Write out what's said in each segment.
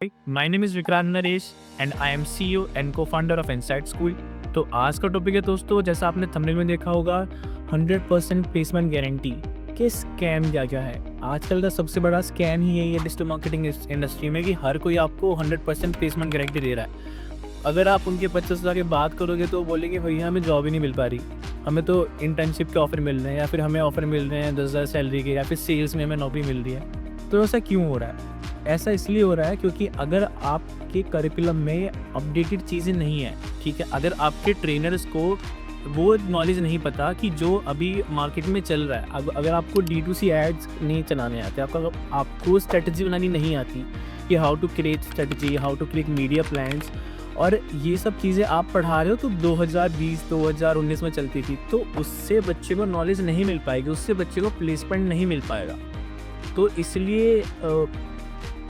My name is Vikrant Naresh and I am CEO and co-founder of Insight School. तो आज का topic है दोस्तों, जैसा आपने थंबनेल में देखा होगा, 100% प्लेसमेंट गारंटी के स्कैम क्या-क्या है। आजकल का सबसे बड़ा स्कैम ही यही है डिजिटल मार्केटिंग इंडस्ट्री में कि हर कोई आपको 100% प्लेसमेंट गारंटी दे रहा है। अगर आप उनके बच्चों से जाके बात करोगे तो बोलेंगे भैया हमें जॉब ही नहीं मिल पा रही, हमें तो इंटर्नशिप के ऑफ़र मिल रहे हैं या फिर हमें ऑफ़र मिल रहे हैं 10,000 सैलरी के, या फिर सेल्स में हमें नौकरी मिल रही है। तो ऐसा क्यों हो रहा है? ऐसा इसलिए हो रहा है क्योंकि अगर आपके करिकुलम में अपडेटेड चीज़ें नहीं हैं, ठीक है, अगर आपके ट्रेनर्स को वो नॉलेज नहीं पता कि जो अभी मार्केट में चल रहा है, अगर आपको D2C एड्स नहीं चलाने आते, आपको स्ट्रेटजी बनानी नहीं आती कि how to create strategy, how to create media plans, और ये सब चीज़ें आप पढ़ा रहे हो तो 2020-2019 में चलती थी, तो उससे बच्चे को नॉलेज नहीं मिल पाएगी, उससे बच्चे को प्लेसमेंट नहीं मिल पाएगा। तो इसलिए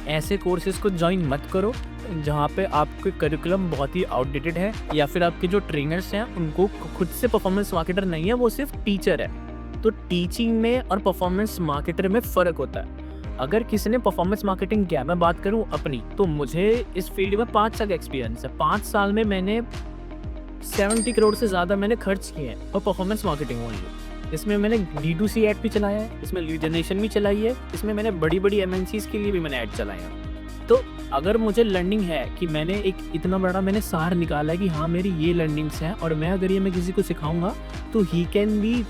ऐसे कोर्सेज़ को ज्वाइन मत करो जहाँ पे आपके करिकुलम बहुत ही आउटडेटेड है, या फिर आपके जो ट्रेनर्स हैं उनको खुद से परफॉर्मेंस मार्केटर नहीं है, वो सिर्फ टीचर है। तो टीचिंग में और परफॉर्मेंस मार्केटर में फ़र्क होता है। अगर किसी ने परफॉर्मेंस मार्केटिंग किया, मैं बात करूँ अपनी, तो मुझे इस फील्ड में 5 साल का एक्सपीरियंस है। 5 साल में मैंने 70 करोड़ से ज़्यादा मैंने खर्च किए हैं और परफॉर्मेंस मार्केटिंग ओनली। इसमें मैंने D2C ऐड भी चलाया है, इसमें लीड जनरेशन भी चलाई है, इसमें मैंने बड़ी MNCs के लिए भी मैंने ऐड चलाए हैं। तो अगर मुझे लर्निंग है कि मैंने एक इतना बड़ा मैंने सार निकाला है कि हाँ मेरी ये लर्निंग्स हैं, और मैं अगर ये मैं किसी को सिखाऊंगा तो he can be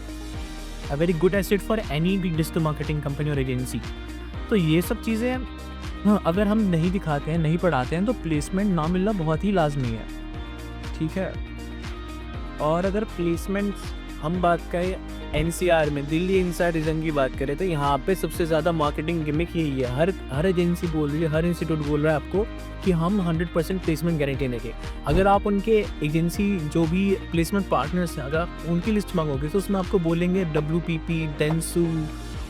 a very good asset for any big digital marketing company और एजेंसी। तो ये सब चीज़ें अगर हम नहीं दिखाते हैं, नहीं पढ़ाते हैं, तो प्लेसमेंट ना मिलना बहुत ही लाजमी है, ठीक है। और अगर प्लेसमेंट हम बात करें NCR में, दिल्ली NCR रीजन की बात करें, तो यहाँ पे सबसे ज़्यादा मार्केटिंग गिमिक यही है। हर एजेंसी बोल रही है, हर इंस्टीट्यूट बोल रहा है आपको कि हम 100% प्लेसमेंट गारंटी देंगे। अगर आप उनके एजेंसी जो भी प्लेसमेंट पार्टनर्स हैं, अगर आप उनकी लिस्ट मांगोगे तो उसमें आपको बोलेंगे WPP, डेंसू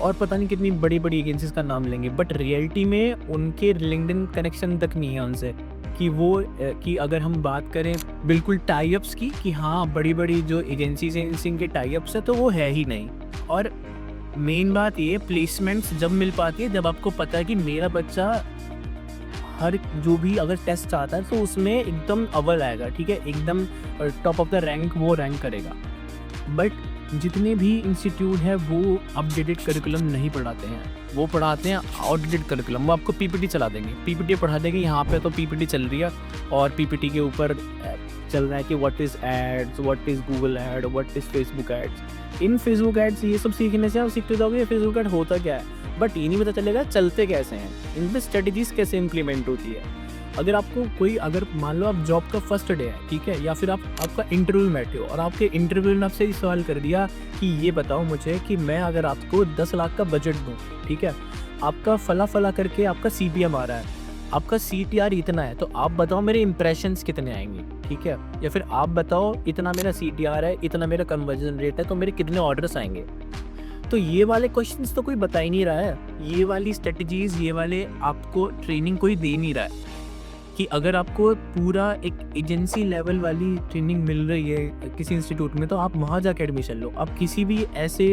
और पता नहीं कितनी बड़ी एजेंसीज का नाम लेंगे, बट रियलिटी में उनके लिंक्डइन कनेक्शन तक नहीं है उनसे कि अगर हम बात करें बिल्कुल टाई अप्स की, कि हाँ बड़ी जो एजेंसीज हैं इनके टाई अप्स है, तो वो है ही नहीं। और मेन बात ये, प्लेसमेंट्स जब मिल पाती है जब आपको पता है कि मेरा बच्चा हर जो भी अगर टेस्ट आता है तो उसमें एकदम अव्वल आएगा, ठीक है, एकदम टॉप ऑफ द रैंक वो रैंक करेगा। बट जितने भी इंस्टीट्यूट है वो अपडेटेड करिकुलम नहीं पढ़ाते हैं, वो पढ़ाते हैं आउटडेटेड करिकुलम। वो आपको PPT चला देंगे, PPT पढ़ा देंगे, यहाँ पे तो PPT चल रही है और PPT के ऊपर चल रहा है कि what is ads, what is Google ad, what is Facebook ads. इन फेसबुक एड्स ये सब सीखने से आप सीखते जाओगे फेसबुक एड होता क्या है, बट ये नहीं पता चलेगा चलते कैसे हैं, इन पर स्ट्रेटजीज कैसे इम्प्लीमेंट होती है। अगर मान लो आप जॉब का फर्स्ट डे है, ठीक है, या फिर आपका इंटरव्यू में बैठे हो और आपके इंटरव्यू ने आपसे सवाल कर दिया कि ये बताओ मुझे कि मैं अगर आपको 10 लाख का बजट दूँ, ठीक है, आपका फला करके आपका CPM आ रहा है, आपका CTR इतना है, तो आप बताओ मेरे इंप्रेशंस कितने आएंगे, ठीक है, या फिर आप बताओ इतना मेरा CTR है, इतना मेरा कन्वर्जन रेट है, तो मेरे कितने ऑर्डर्स आएंगे। तो ये वाले क्वेश्चंस तो कोई बता ही नहीं रहा है, ये वाली स्ट्रेटजीज, ये वाले आपको ट्रेनिंग कोई दे नहीं रहा है कि अगर आपको पूरा एक एजेंसी लेवल वाली ट्रेनिंग मिल रही है किसी इंस्टीट्यूट में, तो आप वहाँ जाके एडमिशन लो। आप किसी भी ऐसे,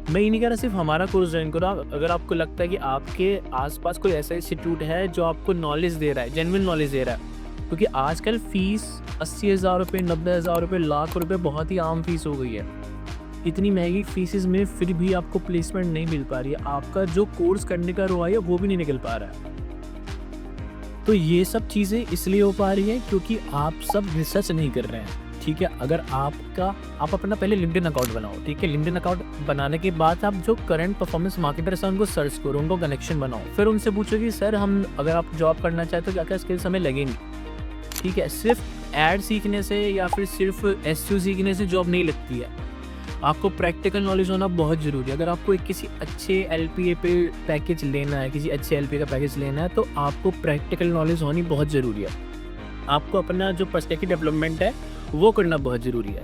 मैं ये नहीं कह रहा सिर्फ हमारा कोर्स ज्वाइन करो, अगर आपको लगता है कि आपके आसपास कोई ऐसा इंस्टीट्यूट है जो आपको नॉलेज दे रहा है, जेन्युइन नॉलेज दे रहा है, क्योंकि आजकल फ़ीस 80,000 रुपये, 90,000 रुपये, लाख रुपये बहुत ही आम फीस हो गई है। इतनी महंगी फीसेस में फिर भी आपको प्लेसमेंट नहीं मिल पा रही है, आपका जो कोर्स करने का ROI है वो भी नहीं निकल पा रहा है। तो ये सब चीज़ें इसलिए हो पा रही हैं क्योंकि आप सब रिसर्च नहीं कर रहे हैं, ठीक है। अगर आप अपना पहले लिंक्डइन अकाउंट बनाओ, ठीक है, लिंक्डइन अकाउंट बनाने के बाद आप जो करंट परफॉर्मेंस मार्केटर्स हैं उनको सर्च करो, उनको कनेक्शन बनाओ, फिर उनसे पूछो कि सर हम अगर आप जॉब करना चाहते तो क्या स्किल्स हमें लगेंगी, ठीक है। सिर्फ ऐड सीखने से या फिर सिर्फ SEO सीखने से जॉब नहीं लगती है, आपको प्रैक्टिकल नॉलेज होना बहुत ज़रूरी है। अगर आपको किसी अच्छे LPA पे पैकेज लेना है, किसी अच्छे LPA का पैकेज लेना है, तो आपको प्रैक्टिकल नॉलेज होनी बहुत ज़रूरी है। आपको अपना जो पर्सपेक्टिव डेवलपमेंट है वो करना बहुत ज़रूरी है।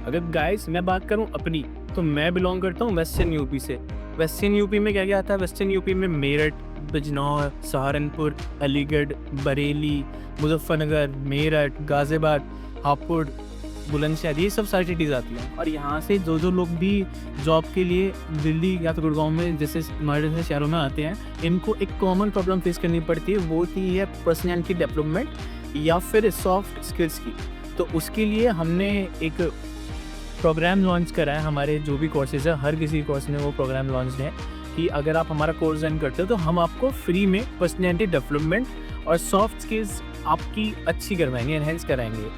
अगर गाइस मैं बात करूं अपनी, तो मैं बिलोंग करता हूं वेस्टर्न UP से। वेस्टर्न UP में क्या आता है, वेस्टर्न UP में मेरठ, बिजनौर, सहारनपुर, अलीगढ़, बरेली, मुजफ्फरनगर, मेरठ, गाज़ियाबाद, हापुड़, बुलंदशहर, ये सब सारी सिटीज़ आती हैं। और यहाँ से जो लोग भी जॉब के लिए दिल्ली या तो गुड़गांव में जैसे हमारे जैसे शहरों में आते हैं, इनको एक कॉमन प्रॉब्लम फेस करनी पड़ती है, वो की है पर्सनैलिटी डेवलपमेंट या फिर सॉफ्ट स्किल्स की। तो उसके लिए हमने एक प्रोग्राम लॉन्च करा है। हमारे जो भी कोर्सेज़ है, हर किसी कोर्स में वो प्रोग्राम लॉन्च है कि अगर आप हमारा कोर्स ज्वाइन करते हो तो हम आपको फ्री में पर्सनैलिटी डेवलपमेंट और सॉफ्ट स्किल्स आपकी अच्छी करवाएंगे, एनहेंस कराएंगे।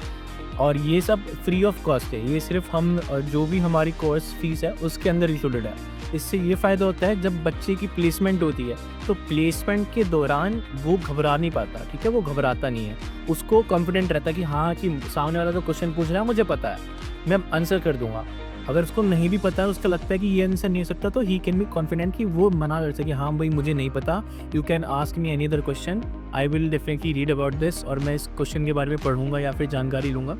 और ये सब फ्री ऑफ कॉस्ट है, ये सिर्फ हम जो भी हमारी कोर्स फीस है उसके अंदर इंक्लूडेड है। इससे ये फ़ायदा होता है जब बच्चे की प्लेसमेंट होती है तो प्लेसमेंट के दौरान वो घबरा नहीं पाता, ठीक है, वो घबराता नहीं है, उसको कॉन्फिडेंट रहता है कि हाँ कि सामने वाला जो क्वेश्चन पूछ रहा है मुझे पता है, मैं आंसर कर दूंगा। अगर उसको नहीं भी पता है, उसका लगता है कि ये आंसर नहीं हो सकता, तो ही कैन बी कॉन्फिडेंट कि वो मना कर सके, हाँ भाई मुझे नहीं पता, you can ask me any other question, I will definitely read about this, और मैं इस क्वेश्चन के बारे में पढ़ूंगा या फिर जानकारी लूँगा।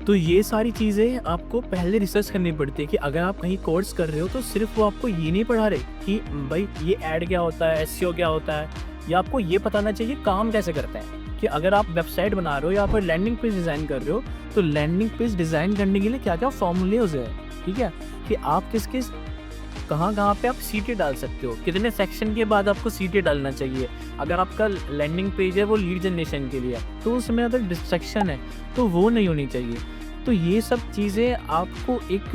तो ये सारी चीज़ें आपको पहले रिसर्च करनी पड़ती है कि अगर आप कहीं कोर्स कर रहे हो तो सिर्फ वो आपको ये नहीं पढ़ा रहे कि भाई ये ऐड क्या होता है, एसईओ क्या होता है, या आपको ये बताना चाहिए काम कैसे करते हैं। कि अगर आप वेबसाइट बना रहे हो या फिर लैंडिंग पेज डिज़ाइन कर रहे हो तो लैंडिंग पेज डिज़ाइन करने के लिए क्या क्या फॉर्मूलेज है, ठीक है, कि आप किस कहाँ पे आप सीटें डाल सकते हो, कितने सेक्शन के बाद आपको सीटें डालना चाहिए। अगर आपका लैंडिंग पेज है वो लीड जनरेशन के लिए तो उसमें अगर डिस्ट्रैक्शन है तो वो नहीं होनी चाहिए। तो ये सब चीज़ें आपको एक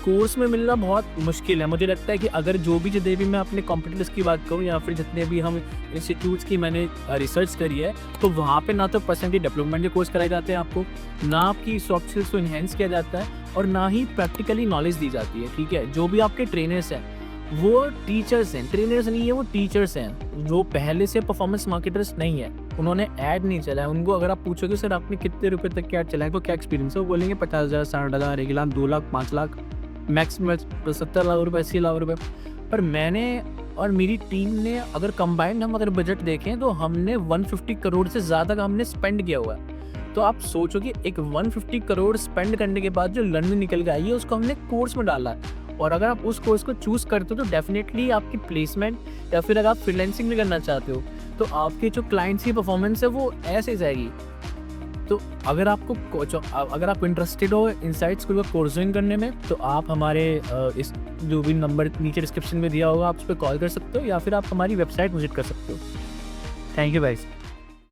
कोर्स में मिलना बहुत मुश्किल है। मुझे लगता है कि अगर जो भी जितने भी मैं अपने कॉम्पिटिटर्स की बात करूँ या फिर जितने भी हम इंस्टीट्यूट्स की मैंने रिसर्च करी है तो वहाँ पे ना तो पर्सनैलिटी डेवलपमेंट के कोर्स कराए जाते हैं आपको, ना आपकी सॉफ्ट स्किल्स को इन्हेंस किया जाता है, और ना ही प्रैक्टिकली नॉलेज दी जाती है, ठीक है। जो भी आपके ट्रेनर्स हैं वो टीचर्स हैं, ट्रेनर्स नहीं है, वो टीचर्स हैं, जो पहले से परफॉर्मेंस मार्केटर्स नहीं है, उन्होंने ऐड नहीं चलाया। उनको अगर आप पूछोगे सर आपने कितने रुपए तक क्या चलाया, तो क्या एक्सपीरियंस है, वो बोलेंगे 50,000, 60,000, 1 लाख, 2 लाख, 5 लाख, मैक्सिमम 70 लाख रुपए, 80 लाख रुपए। पर मैंने और मेरी टीम ने अगर कंबाइंड हम अगर बजट देखें तो हमने 150 करोड़ से ज़्यादा का हमने स्पेंड किया हुआ है। तो आप सोचो कि एक 150 करोड़ स्पेंड करने के बाद जो लर्निंग निकल के आई है उसको हमने कोर्स में डाला है। और अगर आप उस कोर्स को चूज़ करते हो तो डेफिनेटली आपकी प्लेसमेंट या फिर अगर आप फ्रीलांसिंग भी करना चाहते हो तो आपके जो क्लाइंट्स की परफॉर्मेंस है वो ऐसे जाएगी। तो अगर आप इंटरेस्टेड हो इनसाइट स्कूल का कोर्स ज्वाइन करने में तो आप हमारे इस जो भी नंबर नीचे डिस्क्रिप्शन में दिया होगा आप उस पर कॉल कर सकते हो या फिर आप हमारी वेबसाइट विजिट कर सकते हो। Thank you guys.